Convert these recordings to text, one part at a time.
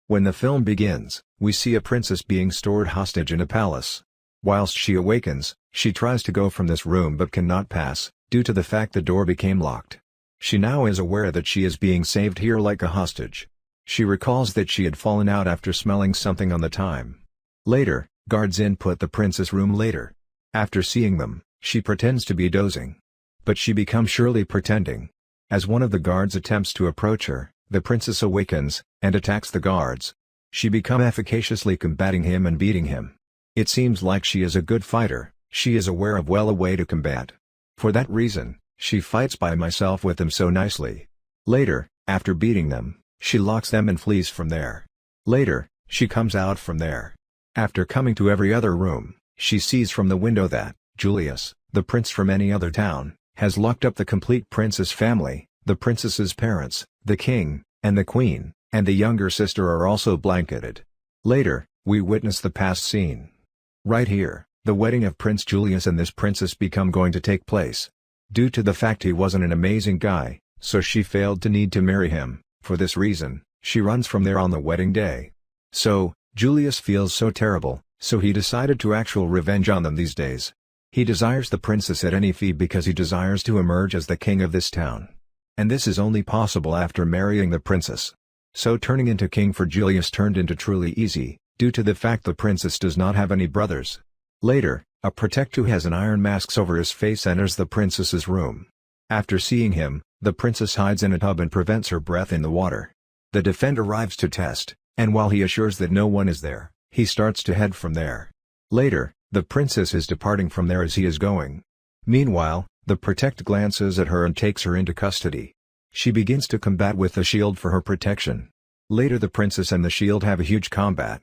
When the film begins, we see a princess being stored hostage in a palace. Whilst she awakens, she tries to go from this room but cannot pass, due to the fact the door became locked. She now is aware that she is being saved here like a hostage. She recalls that she had fallen out after smelling something on the time. Later, guards input the princess' room later. After seeing them, she pretends to be dozing. But she becomes surely pretending. As one of the guards attempts to approach her, the princess awakens, and attacks the guards. She becomes efficaciously combating him and beating him. It seems like she is a good fighter, she is aware of a way to combat. For that reason, she fights by herself with them so nicely. Later, after beating them, she locks them and flees from there. Later, she comes out from there. After coming to every other room, she sees from the window that Julius, the prince from any other town, has locked up the complete princess family, the princess's parents, the king, and the queen, and the younger sister are also blanketed. Later, we witness the past scene. Right here, the wedding of Prince Julius and this princess become going to take place. Due to the fact he wasn't an amazing guy, so she failed to need to marry him. For this reason, she runs from there on the wedding day. So, Julius feels so terrible, so he decided to actual revenge on them these days. He desires the princess at any fee because he desires to emerge as the king of this town. And this is only possible after marrying the princess. So turning into king for Julius turned into truly easy, due to the fact the princess does not have any brothers. Later, a protector who has an iron mask over his face enters the princess's room. After seeing him, the princess hides in a tub and prevents her breath in the water. The defender arrives to test, and while he assures that no one is there, he starts to head from there. Later, the princess is departing from there as he is going. Meanwhile, the protector glances at her and takes her into custody. She begins to combat with the shield for her protection. Later the princess and the shield have a huge combat.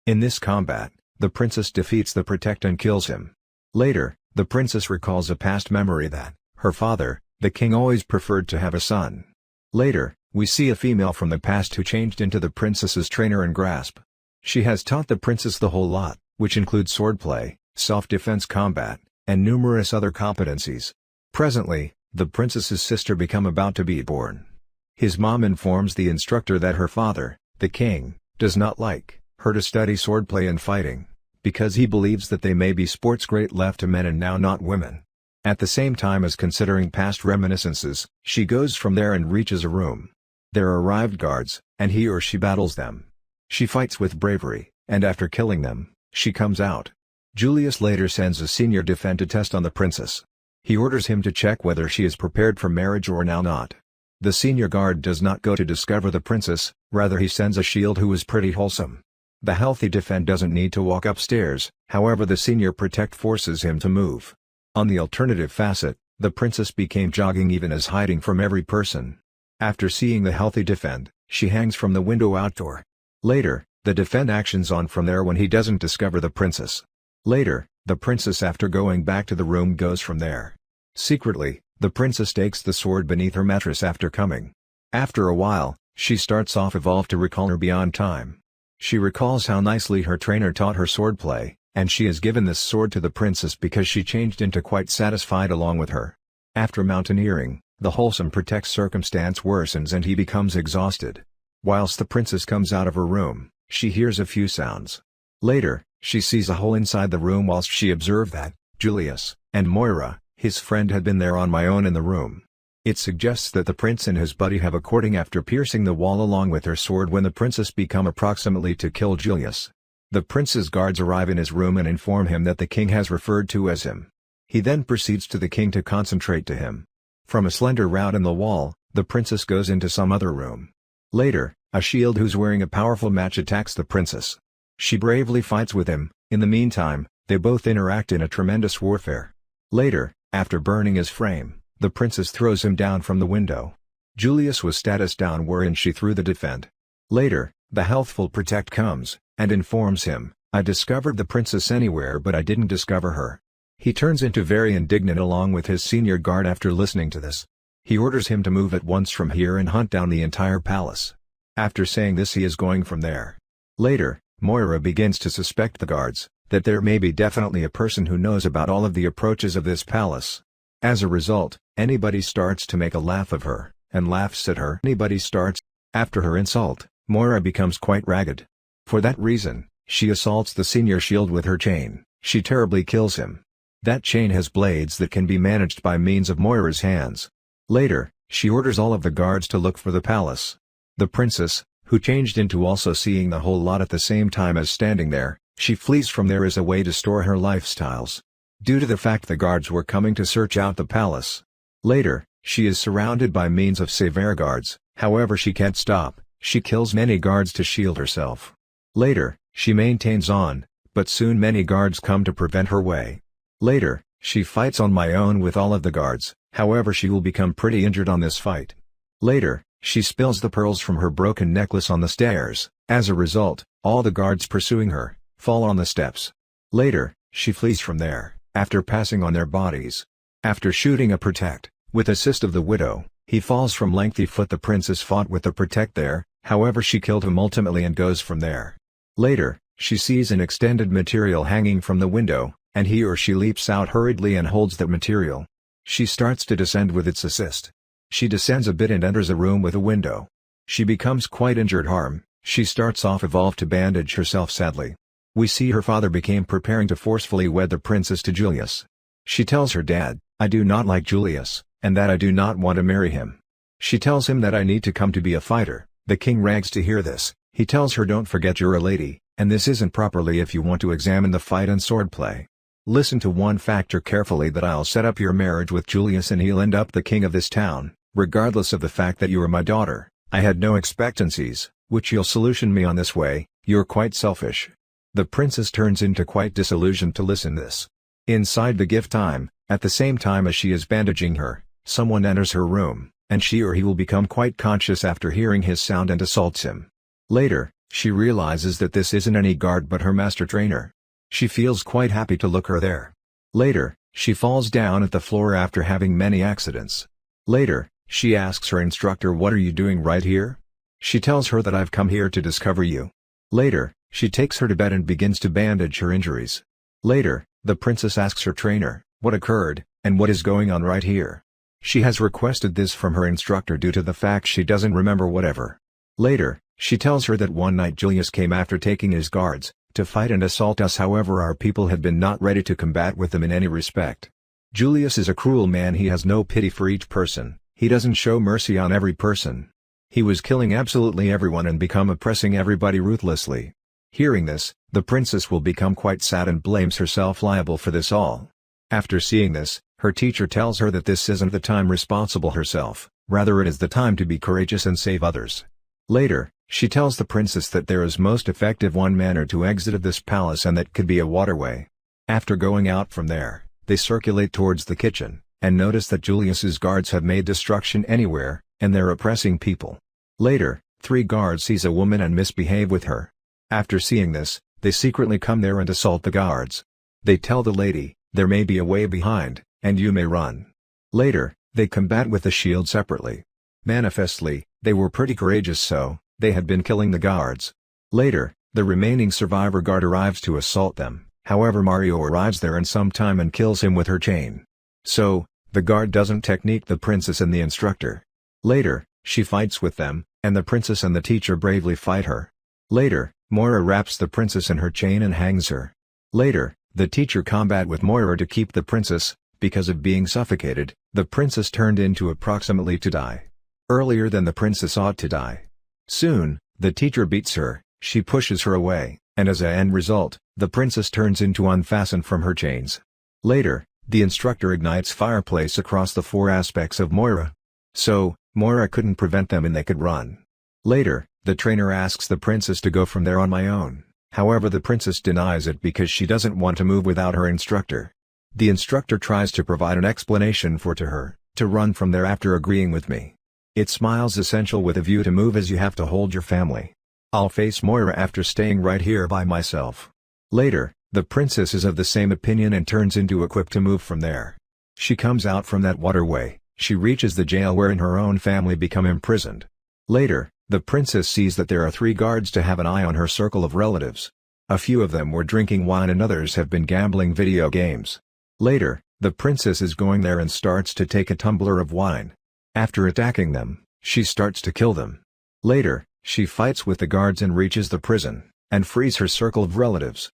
In this combat, the princess defeats the protector and kills him. Later, the princess recalls a past memory that her father, the king, always preferred to have a son. Later, we see a female from the past who changed into the princess's trainer and grasp. She has taught the princess the whole lot, which includes swordplay, self-defense combat, and numerous other competencies. Presently, the princess's sister become about to be born. His mom informs the instructor that her father, the king, does not like her to study swordplay and fighting, because he believes that they may be sports great left to men and now not women. At the same time as considering past reminiscences, she goes from there and reaches a room. There arrived guards, and he or she battles them. She fights with bravery, and after killing them, she comes out. Julius later sends a senior defender to test on the princess. He orders him to check whether she is prepared for marriage or now not. The senior guard does not go to discover the princess, rather he sends a shield who is pretty wholesome. The healthy defend doesn't need to walk upstairs, however the senior protect forces him to move. On the alternative facet, the princess became jogging even as hiding from every person. After seeing the healthy defend, she hangs from the window outdoor. Later, the defend actions on from there when he doesn't discover the princess. Later, the princess after going back to the room goes from there. Secretly, the princess takes the sword beneath her mattress after coming. After a while, she starts off evolve to recall her beyond time. She recalls how nicely her trainer taught her swordplay, and she has given this sword to the princess because she changed into quite satisfied along with her. After mountaineering, the wholesome protect circumstance worsens and he becomes exhausted. Whilst the princess comes out of her room, she hears a few sounds. Later, she sees a hole inside the room whilst she observed that Julius and Moira, his friend, had been there on my own in the room. It suggests that the prince and his buddy have a courting after piercing the wall along with her sword when the princess become approximately to kill Julius. The prince's guards arrive in his room and inform him that the king has referred to as him. He then proceeds to the king to concentrate to him. From a slender route in the wall, the princess goes into some other room. Later, a shield who's wearing a powerful match attacks the princess. She bravely fights with him. In the meantime, they both interact in a tremendous warfare. Later, after burning his frame, the princess throws him down from the window. Julius was status down wherein she threw the defend. Later, the healthful protect comes, and informs him, I discovered the princess anywhere but I didn't discover her. He turns into very indignant along with his senior guard after listening to this. He orders him to move at once from here and hunt down the entire palace. After saying this he is going from there. Later, Moira begins to suspect the guards, that there may be definitely a person who knows about all of the approaches of this palace. As a result, anybody starts to make a laugh of her, and laughs at her. Anybody starts. After her insult, Moira becomes quite ragged. For that reason, she assaults the senior shield with her chain. She terribly kills him. That chain has blades that can be managed by means of Moira's hands. Later, she orders all of the guards to look for the palace. The princess, who changed into also seeing the whole lot at the same time as standing there, she flees from there as a way to store her lifestyles. Due to the fact the guards were coming to search out the palace. Later, she is surrounded by means of severe guards, however she can't stop, she kills many guards to shield herself. Later, she maintains on, but soon many guards come to prevent her way. Later, she fights on my own with all of the guards, however she will become pretty injured on this fight. Later, she spills the pearls from her broken necklace on the stairs. As a result, all the guards pursuing her, fall on the steps. Later, she flees from there, after passing on their bodies. After shooting a protect, with assist of the widow, he falls from lengthy foot. The princess fought with the protect there, however she killed him ultimately and goes from there. Later, she sees an extended material hanging from the window, and he or she leaps out hurriedly and holds that material. She starts to descend with its assist. She descends a bit and enters a room with a window. She becomes quite injured harm. She starts off evolved to bandage herself sadly. We see her father became preparing to forcefully wed the princess to Julius. She tells her dad, "I do not like Julius, and that I do not want to marry him." She tells him that I need to come to be a fighter. The king rags to hear this. He tells her, "Don't forget you're a lady, and this isn't properly if you want to examine the fight and swordplay. Listen to one factor carefully, that I'll set up your marriage with Julius and he'll end up the king of this town, regardless of the fact that you are my daughter. I had no expectancies, which you'll solution me on this way, you're quite selfish." The princess turns into quite disillusioned to listen this. Inside the gift time, at the same time as she is bandaging her, someone enters her room, and she or he will become quite conscious after hearing his sound and assaults him. Later, she realizes that this isn't any guard but her master trainer. She feels quite happy to look her there. Later, she falls down at the floor after having many accidents. Later, she asks her instructor, "What are you doing right here?" She tells her that "I've come here to discover you." Later, she takes her to bed and begins to bandage her injuries. Later, the princess asks her trainer, "What occurred, and what is going on right here?" She has requested this from her instructor due to the fact she doesn't remember whatever. Later, she tells her that one night Julius came after taking his guards, to fight and assault us, however our people had been not ready to combat with them in any respect. Julius is a cruel man, he has no pity for each person, he doesn't show mercy on every person. He was killing absolutely everyone and become oppressing everybody ruthlessly. Hearing this, the princess will become quite sad and blames herself liable for this all. After seeing this, her teacher tells her that this isn't the time responsible herself, rather it is the time to be courageous and save others. Later, she tells the princess that there is most effective one manner to exit of this palace and that could be a waterway. After going out from there, they circulate towards the kitchen, and notice that Julius's guards have made destruction anywhere, and they're oppressing people. Later, 3 guards sees a woman and misbehave with her. After seeing this, they secretly come there and assault the guards. They tell the lady, "There may be a way behind, and you may run." Later, they combat with the shield separately. Manifestly, they were pretty courageous, so they had been killing the guards. Later, the remaining survivor guard arrives to assault them, however Mario arrives there in some time and kills him with her chain. So, the guard doesn't technique the princess and the instructor. Later, she fights with them, and the princess and the teacher bravely fight her. Later, Moira wraps the princess in her chain and hangs her. Later, the teacher combat with Moira to keep the princess. Because of being suffocated, the princess turned into approximately to die. Earlier than the princess ought to die. Soon, the teacher beats her, she pushes her away, and as an end result, the princess turns into unfastened from her chains. Later, the instructor ignites fireplace across the 4 aspects of Moira. So, Moira couldn't prevent them and they could run. Later, the trainer asks the princess to go from there on my own, however the princess denies it because she doesn't want to move without her instructor. The instructor tries to provide an explanation to her, to run from there after agreeing with me. It smiles essential with a view to move as you have to hold your family. I'll face Moira after staying right here by myself. Later, the princess is of the same opinion and turns into equipped to move from there. She comes out from that waterway, she reaches the jail wherein her own family become imprisoned. Later, the princess sees that there are 3 guards to have an eye on her circle of relatives. A few of them were drinking wine and others have been gambling video games. Later, the princess is going there and starts to take a tumbler of wine. After attacking them, she starts to kill them. Later, She fights with the guards and reaches the prison, and frees her circle of relatives.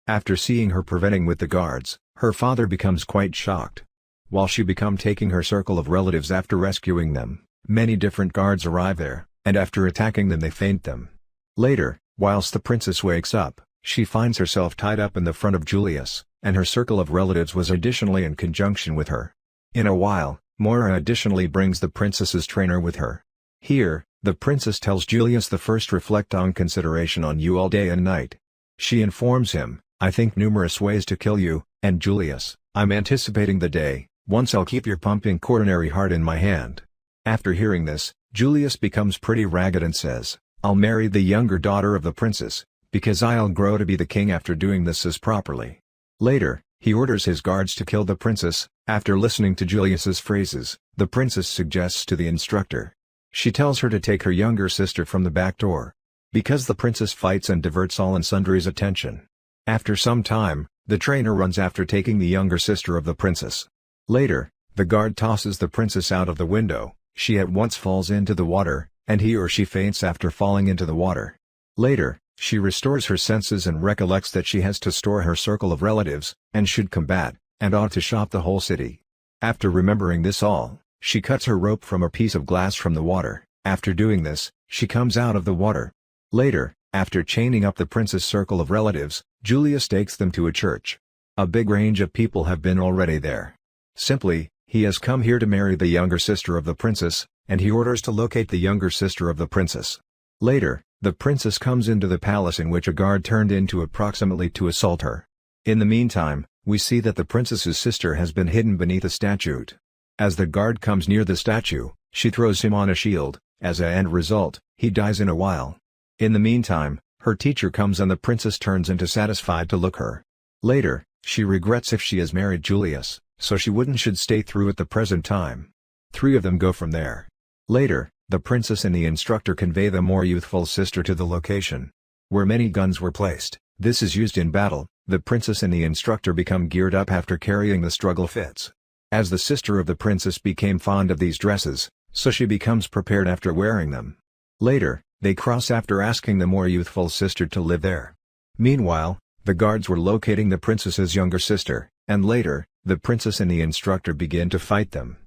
After seeing her preventing with the guards, her father becomes quite shocked. While she becomes taking her circle of relatives after rescuing them, many different guards arrive there, and after attacking them they faint them. Later, whilst the princess wakes up, she finds herself tied up in the front of Julius, and her circle of relatives was additionally in conjunction with her. In a while, Moira additionally brings the princess's trainer with her. Here, the princess tells Julius the first reflect on consideration on you all day and night. She informs him, I think numerous ways to kill you, and Julius, I'm anticipating the day, once I'll keep your pumping coronary heart in my hand. After hearing this, Julius becomes pretty ragged and says, I'll marry the younger daughter of the princess, because I'll grow to be the king after doing this as properly. Later, he orders his guards to kill the princess. After listening to Julius's phrases, the princess suggests to the instructor. She tells her to take her younger sister from the back door. Because the princess fights and diverts all and sundry's attention. After some time, the trainer runs after taking the younger sister of the princess. Later, the guard tosses the princess out of the window. She at once falls into the water, and he or she faints after falling into the water. Later, she restores her senses and recollects that she has to store her circle of relatives, and should combat, and ought to shop the whole city. After remembering this all, she cuts her rope from a piece of glass from the water. After doing this, she comes out of the water. Later, after chaining up the princess' circle of relatives, Julius takes them to a church. A big range of people have been already there. Simply, he has come here to marry the younger sister of the princess, and he orders to locate the younger sister of the princess. Later, the princess comes into the palace in which a guard turned into approximately to assault her. In the meantime, we see that the princess's sister has been hidden beneath a statue. As the guard comes near the statue, she throws him on a shield. As a end result, he dies in a while. In the meantime, her teacher comes and the princess turns into satisfied to look her. Later, she regrets if she has married Julius, so she should stay through at the present time. 3 of them go from there. Later, the princess and the instructor convey the more youthful sister to the location, where many guns were placed. This is used in battle. The princess and the instructor become geared up after carrying the struggle fits. As the sister of the princess became fond of these dresses, so she becomes prepared after wearing them. Later, they cross after asking the more youthful sister to live there. Meanwhile, the guards were locating the princess's younger sister, and later, the princess and the instructor begin to fight them.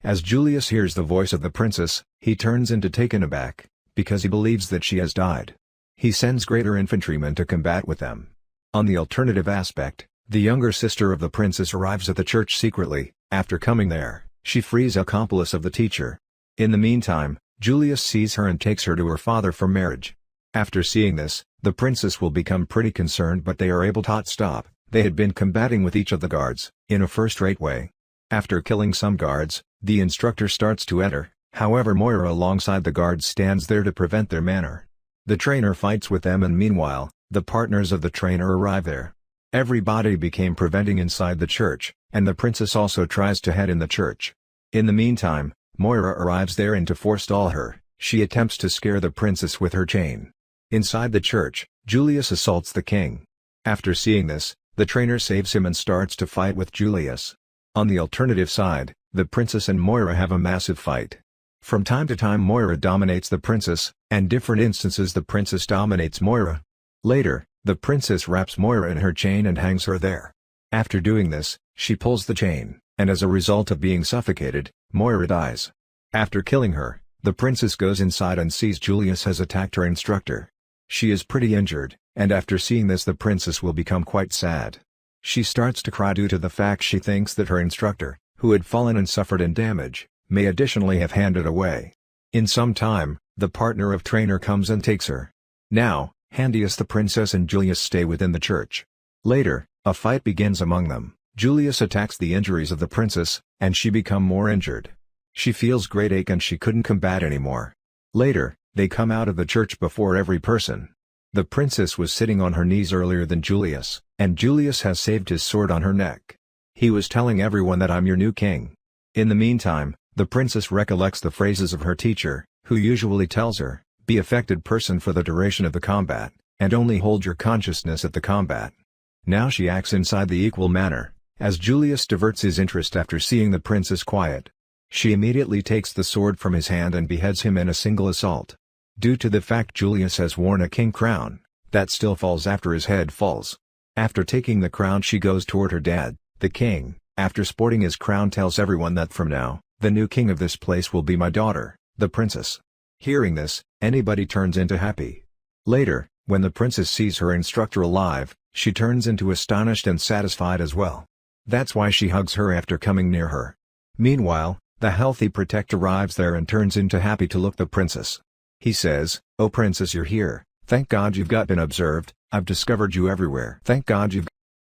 As Julius hears the voice of the princess, he turns into taken aback, because he believes that she has died. He sends greater infantrymen to combat with them. On the alternative aspect, the younger sister of the princess arrives at the church secretly. After coming there, she frees accomplice of the teacher. In the meantime, Julius sees her and takes her to her father for marriage. After seeing this, the princess will become pretty concerned, but they are able to stop. They had been combating with each of the guards, in a first-rate way. After killing some guards, the instructor starts to enter. However, Moira alongside the guards stands there to prevent their manner. The trainer fights with them, and meanwhile, the partners of the trainer arrive there. Everybody became preventing inside the church, and the princess also tries to head in the church. In the meantime, Moira arrives there, and to forestall her, she attempts to scare the princess with her chain. Inside the church, Julius assaults the king. After seeing this, the trainer saves him and starts to fight with Julius. On the alternative side, the princess and Moira have a massive fight. From time to time Moira dominates the princess, and different instances the princess dominates Moira. Later, the princess wraps Moira in her chain and hangs her there. After doing this, she pulls the chain, and as a result of being suffocated, Moira dies. After killing her, the princess goes inside and sees Julius has attacked her instructor. She is pretty injured, and after seeing this the princess will become quite sad. She starts to cry due to the fact she thinks that her instructor, who had fallen and suffered in damage, may additionally have handed away. In some time, the partner of trainer comes and takes her. Now, Handius the princess and Julius stay within the church. Later, a fight begins among them. Julius attacks the injuries of the princess, and she become more injured. She feels great ache and she couldn't combat anymore. Later, they come out of the church before every person. The princess was sitting on her knees earlier than Julius, and Julius has saved his sword on her neck. He was telling everyone that I'm your new king. In the meantime, the princess recollects the phrases of her teacher, who usually tells her, be affected person for the duration of the combat, and only hold your consciousness at the combat. Now she acts inside the equal manner, as Julius diverts his interest after seeing the princess quiet. She immediately takes the sword from his hand and beheads him in a single assault. Due to the fact Julius has worn a king crown, that still falls after his head falls. After taking the crown she goes toward her dad, the king, after sporting his crown tells everyone that from now, the new king of this place will be my daughter, the princess. Hearing this, anybody turns into happy. Later, when the princess sees her instructor alive, she turns into astonished and satisfied as well. That's why she hugs her after coming near her. Meanwhile, the healthy protector arrives there and turns into happy to look the princess. He says, "Oh princess, you're here, thank God you've been observed, I've discovered you everywhere. Thank God you've